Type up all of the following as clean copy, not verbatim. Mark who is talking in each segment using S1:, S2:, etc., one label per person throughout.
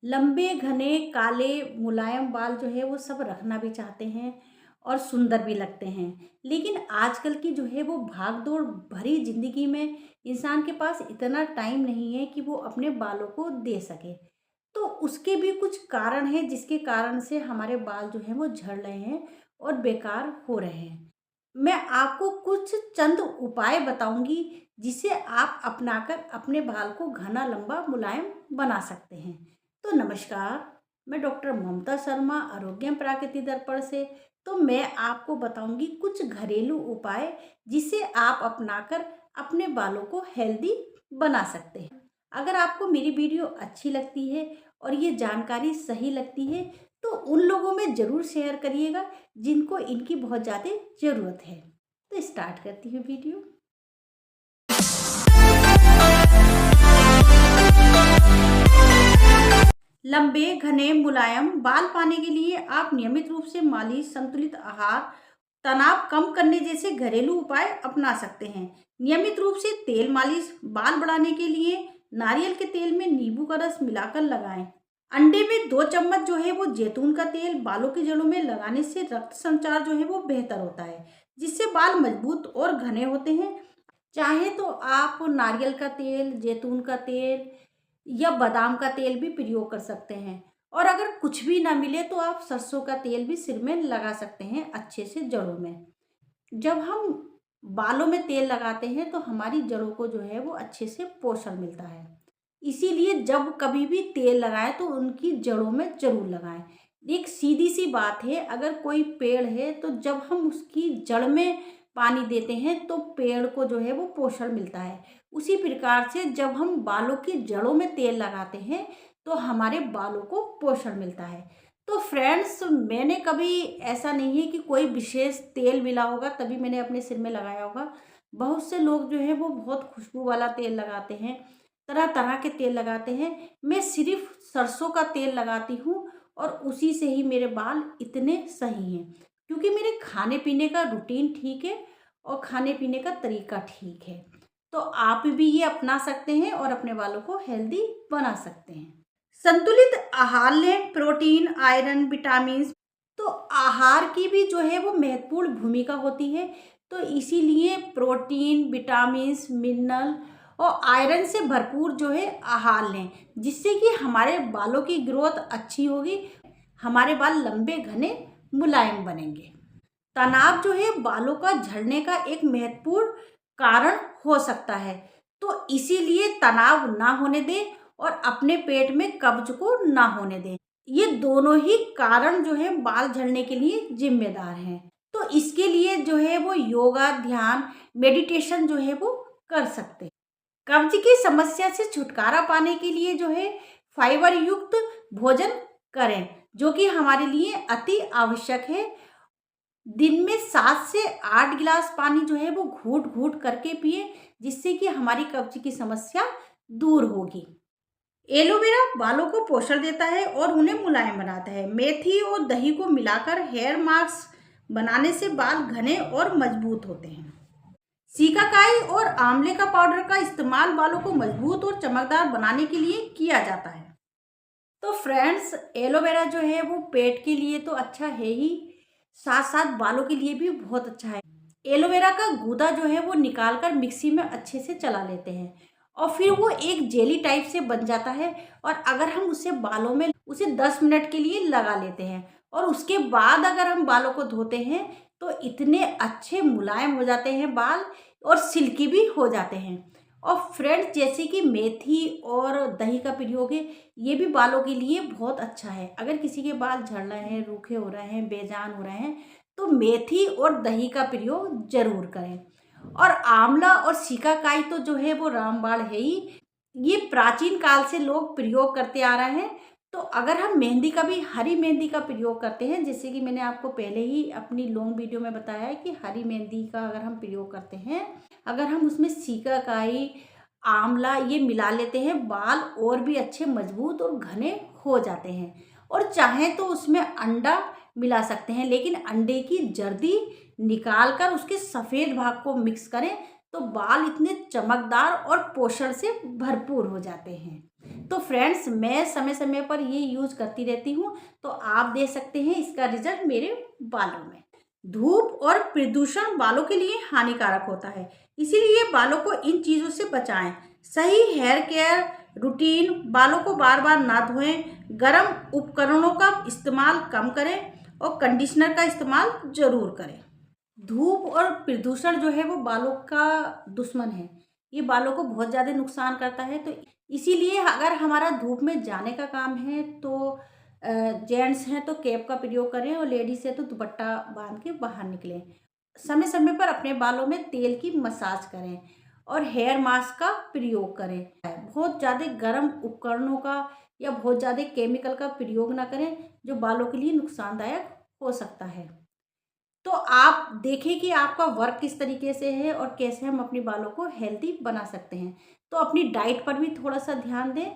S1: लंबे, घने, काले, मुलायम बाल जो है वो सब रखना भी चाहते हैं और सुंदर भी लगते हैं। लेकिन आजकल की जो है वो भाग-दौड़ भरी ज़िंदगी में इंसान के पास इतना टाइम नहीं है कि वो अपने बालों को दे सके। तो उसके भी कुछ कारण हैं जिसके कारण से हमारे बाल जो हैं वो झड़ रहे हैं और बेकार हो रहे हैं। मैं आपको कुछ चंद उपाय बताऊँगी जिसे आप अपनाकर अपने बाल को घना, लंबा, मुलायम बना सकते हैं। तो नमस्कार, मैं डॉक्टर ममता शर्मा आरोग्यम प्राकृति दर्पण से। तो मैं आपको बताऊंगी कुछ घरेलू उपाय जिसे आप अपनाकर अपने बालों को हेल्दी बना सकते हैं। अगर आपको मेरी वीडियो अच्छी लगती है और ये जानकारी सही लगती है तो उन लोगों में ज़रूर शेयर करिएगा जिनको इनकी बहुत ज़्यादा ज़रूरत है। तो स्टार्ट करती हूँ वीडियो। लंबे, घने, मुलायम बाल पाने के लिए आप नियमित रूप से मालिश, संतुलित आहार, तनाव कम करने जैसे घरेलू उपाय अपना सकते हैं। नियमित रूप से तेल मालिश, बाल बढ़ाने के लिए नारियल के तेल में नींबू का रस मिलाकर लगाएं। अंडे में 2 चम्मच जो है वो जैतून का तेल बालों की जड़ों में लगाने से रक्त संचार जो है वो बेहतर होता है, जिससे बाल मजबूत और घने होते हैं। चाहे तो आप नारियल का तेल, जैतून का तेल या बादाम का तेल भी प्रयोग कर सकते हैं। और अगर कुछ भी ना मिले तो आप सरसों का तेल भी सिर में लगा सकते हैं अच्छे से जड़ों में। जब हम बालों में तेल लगाते हैं तो हमारी जड़ों को जो है वो अच्छे से पोषण मिलता है। इसीलिए जब कभी भी तेल लगाएं तो उनकी जड़ों में ज़रूर लगाएं। एक सीधी सी बात है, अगर कोई पेड़ है तो जब हम उसकी जड़ में पानी देते हैं तो पेड़ को जो है वो पोषण मिलता है। उसी प्रकार से जब हम बालों की जड़ों में तेल लगाते हैं तो हमारे बालों को पोषण मिलता है। तो फ्रेंड्स, मैंने कभी ऐसा नहीं है कि कोई विशेष तेल मिला होगा तभी मैंने अपने सिर में लगाया होगा। बहुत से लोग जो है वो बहुत खुशबू वाला तेल लगाते हैं, तरह तरह के तेल लगाते हैं। मैं सिर्फ सरसों का तेल लगाती हूँ और उसी से ही मेरे बाल इतने सही हैं, क्योंकि मेरे खाने पीने का रूटीन ठीक है और खाने पीने का तरीका ठीक है। तो आप भी ये अपना सकते हैं और अपने बालों को हेल्दी बना सकते हैं। संतुलित आहार लें, प्रोटीन, आयरन, विटामिन। तो आहार की भी जो है वो महत्वपूर्ण भूमिका होती है। तो इसीलिए प्रोटीन, विटामिन्स, मिनरल और आयरन से भरपूर जो है आहार लें, जिससे कि हमारे बालों की ग्रोथ अच्छी होगी, हमारे बाल लंबे, घने, मुलायम बनेंगे। तनाव जो है बालों का झड़ने का एक महत्वपूर्ण कारण हो सकता है। तो इसीलिए तनाव ना होने दें और अपने पेट में कब्ज को ना होने दें। ये दोनों ही कारण जो है बाल झड़ने के लिए जिम्मेदार हैं। तो इसके लिए जो है वो योगा, ध्यान, मेडिटेशन जो है वो कर सकते हैं। कब्ज की समस्या से छुटकारा पाने के लिए जो है फाइबर युक्त भोजन करें, जो कि हमारे लिए अति आवश्यक है। दिन में 7 से 8 गिलास पानी जो है वो घूट-घूट करके पिएँ, जिससे कि हमारी कब्ज की समस्या दूर होगी। एलोवेरा बालों को पोषण देता है और उन्हें मुलायम बनाता है। मेथी और दही को मिलाकर हेयर मास्क बनाने से बाल घने और मजबूत होते हैं। सीकाकाई और आंवले का पाउडर का इस्तेमाल बालों को मजबूत और चमकदार बनाने के लिए किया जाता है। तो फ्रेंड्स, एलोवेरा जो है वो पेट के लिए तो अच्छा है ही, साथ साथ बालों के लिए भी बहुत अच्छा है। एलोवेरा का गूदा जो है वो निकाल कर मिक्सी में अच्छे से चला लेते हैं और फिर वो एक जेली टाइप से बन जाता है। और अगर हम उसे बालों में उसे 10 मिनट के लिए लगा लेते हैं और उसके बाद अगर हम बालों को धोते हैं तो इतने अच्छे मुलायम हो जाते हैं बाल और सिल्की भी हो जाते हैं। और फ्रेंड्स, जैसे कि मेथी और दही का प्रयोग है, ये भी बालों के लिए बहुत अच्छा है। अगर किसी के बाल झड़ रहे हैं, रूखे हो रहे हैं, बेजान हो रहे हैं, तो मेथी और दही का प्रयोग जरूर करें। और आंवला और सिकाकाई तो जो है वो रामबाण है ही, ये प्राचीन काल से लोग प्रयोग करते आ रहे हैं। तो अगर हम मेहंदी का भी, हरी मेहंदी का प्रयोग करते हैं, जैसे कि मैंने आपको पहले ही अपनी लॉन्ग वीडियो में बताया है कि हरी मेहंदी का अगर हम प्रयोग करते हैं, अगर हम उसमें सिकाकाई, आंवला ये मिला लेते हैं, बाल और भी अच्छे मजबूत और घने हो जाते हैं। और चाहें तो उसमें अंडा मिला सकते हैं, लेकिन अंडे की जर्दी निकाल कर उसके सफ़ेद भाग को मिक्स करें तो बाल इतने चमकदार और पोषण से भरपूर हो जाते हैं। तो फ्रेंड्स, मैं समय समय पर ये यूज करती रहती हूँ, तो आप देख सकते हैं इसका रिजल्ट मेरे बालों में। धूप और प्रदूषण बालों के लिए हानिकारक होता है, इसीलिए बालों को इन चीज़ों से बचाएं। सही हेयर केयर रूटीन, बालों को बार बार ना धोएं, गर्म उपकरणों का इस्तेमाल कम करें और कंडीशनर का इस्तेमाल जरूर करें। धूप और प्रदूषण जो है वो बालों का दुश्मन है, ये बालों को बहुत ज़्यादा नुकसान करता है। तो इसीलिए अगर हमारा धूप में जाने का काम है तो जेंट्स हैं तो कैप का प्रयोग करें और लेडीज़ है तो दुपट्टा बांध के बाहर निकलें। समय समय पर अपने बालों में तेल की मसाज करें और हेयर मास्क का प्रयोग करें। बहुत ज़्यादा गर्म उपकरणों का या बहुत ज़्यादा केमिकल का प्रयोग ना करें, जो बालों के लिए नुकसानदायक हो सकता है। तो आप देखें कि आपका वर्क किस तरीके से है और कैसे हम अपने बालों को हेल्दी बना सकते हैं। तो अपनी डाइट पर भी थोड़ा सा ध्यान दें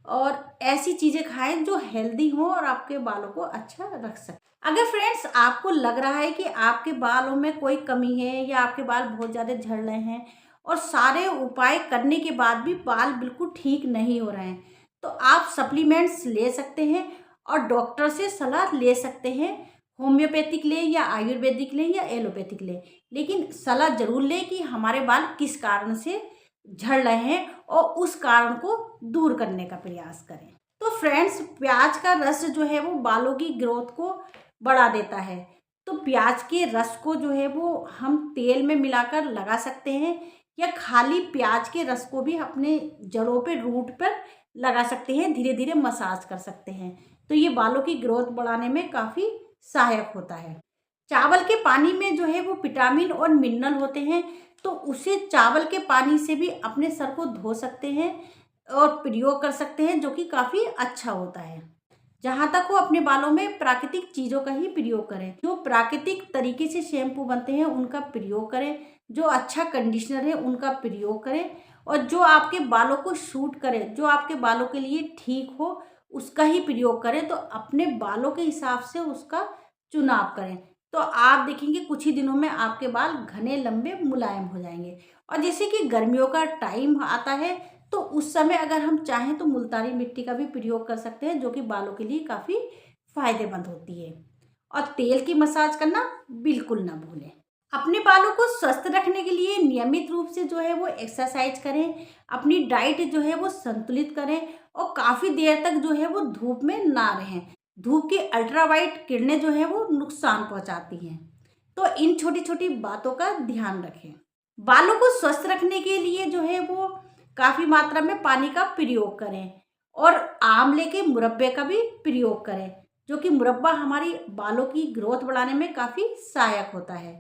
S1: और ऐसी चीज़ें खाएं जो हेल्दी हों और आपके बालों को अच्छा रख सकें। अगर फ्रेंड्स आपको लग रहा है कि आपके बालों में कोई कमी है या आपके बाल बहुत ज़्यादा झड़ रहे हैं और सारे उपाय करने के बाद भी बाल बिल्कुल ठीक नहीं हो रहे हैं, तो आप सप्लीमेंट्स ले सकते हैं और डॉक्टर से सलाह ले सकते हैं। होम्योपैथिक लें या आयुर्वेदिक लें या एलोपैथिक लें, लेकिन सलाह जरूर लें कि हमारे बाल किस कारण से झड़ रहे हैं और उस कारण को दूर करने का प्रयास करें। तो फ्रेंड्स, प्याज का रस जो है वो बालों की ग्रोथ को बढ़ा देता है। तो प्याज के रस को जो है वो हम तेल में मिलाकर लगा सकते हैं या खाली प्याज के रस को भी अपने जड़ों पे, रूट पर लगा सकते हैं, धीरे धीरे मसाज कर सकते हैं। तो ये बालों की ग्रोथ बढ़ाने में काफ़ी सहायक होता है। चावल के पानी में जो है वो विटामिन और मिनरल होते हैं, तो उसे चावल के पानी से भी अपने सर को धो सकते हैं और प्रयोग कर सकते हैं, जो कि काफ़ी अच्छा होता है। जहाँ तक हो अपने बालों में प्राकृतिक चीज़ों का ही प्रयोग करें, जो प्राकृतिक तरीके से शैम्पू बनते हैं उनका प्रयोग करें, जो अच्छा कंडीशनर है उनका प्रयोग करें और जो आपके बालों को सूट करे, जो आपके बालों के लिए ठीक हो उसका ही प्रयोग करें। तो अपने बालों के हिसाब से उसका चुनाव करें, तो आप देखेंगे कुछ ही दिनों में आपके बाल घने, लंबे, मुलायम हो जाएंगे। और जैसे कि गर्मियों का टाइम आता है तो उस समय अगर हम चाहें तो मुल्तानी मिट्टी का भी प्रयोग कर सकते हैं, जो कि बालों के लिए काफ़ी फायदेमंद होती है। और तेल की मसाज करना बिल्कुल ना भूलें। अपने बालों को स्वस्थ रखने के लिए नियमित रूप से जो है वो एक्सरसाइज करें, अपनी डाइट जो है वो संतुलित करें और काफ़ी देर तक जो है वो धूप में ना रहें। धूप की अल्ट्रावायलेट किरणें जो है वो नुकसान पहुंचाती हैं, तो इन छोटी छोटी बातों का ध्यान रखें। बालों को स्वस्थ रखने के लिए जो है वो काफ़ी मात्रा में पानी का प्रयोग करें और आंवले के मुरब्बे का भी प्रयोग करें, जो कि मुरब्बा हमारी बालों की ग्रोथ बढ़ाने में काफ़ी सहायक होता है।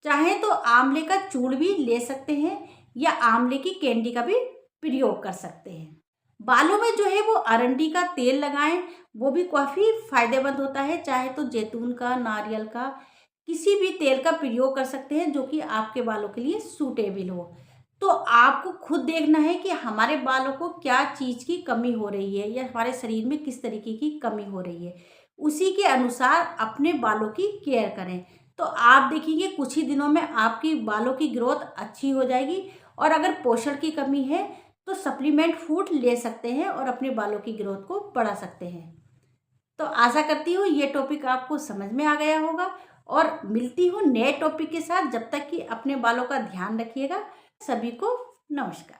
S1: चाहे तो आंवले का चूर्ण भी ले सकते हैं या आंवले की कैंडी का भी प्रयोग कर सकते हैं। बालों में जो है वो अरंडी का तेल लगाएं, वो भी काफ़ी फायदेमंद होता है। चाहे तो जैतून का, नारियल का, किसी भी तेल का प्रयोग कर सकते हैं जो कि आपके बालों के लिए सूटेबल हो। तो आपको खुद देखना है कि हमारे बालों को क्या चीज़ की कमी हो रही है या हमारे शरीर में किस तरीके की कमी हो रही है, उसी के अनुसार अपने बालों की केयर करें। तो आप देखेंगे कुछ ही दिनों में आपकी बालों की ग्रोथ अच्छी हो जाएगी। और अगर पोषण की कमी है तो सप्लीमेंट फूड ले सकते हैं और अपने बालों की ग्रोथ को बढ़ा सकते हैं। तो आशा करती हूँ ये टॉपिक आपको समझ में आ गया होगा और मिलती हूँ नए टॉपिक के साथ। जब तक कि अपने बालों का ध्यान रखिएगा। सभी को नमस्कार।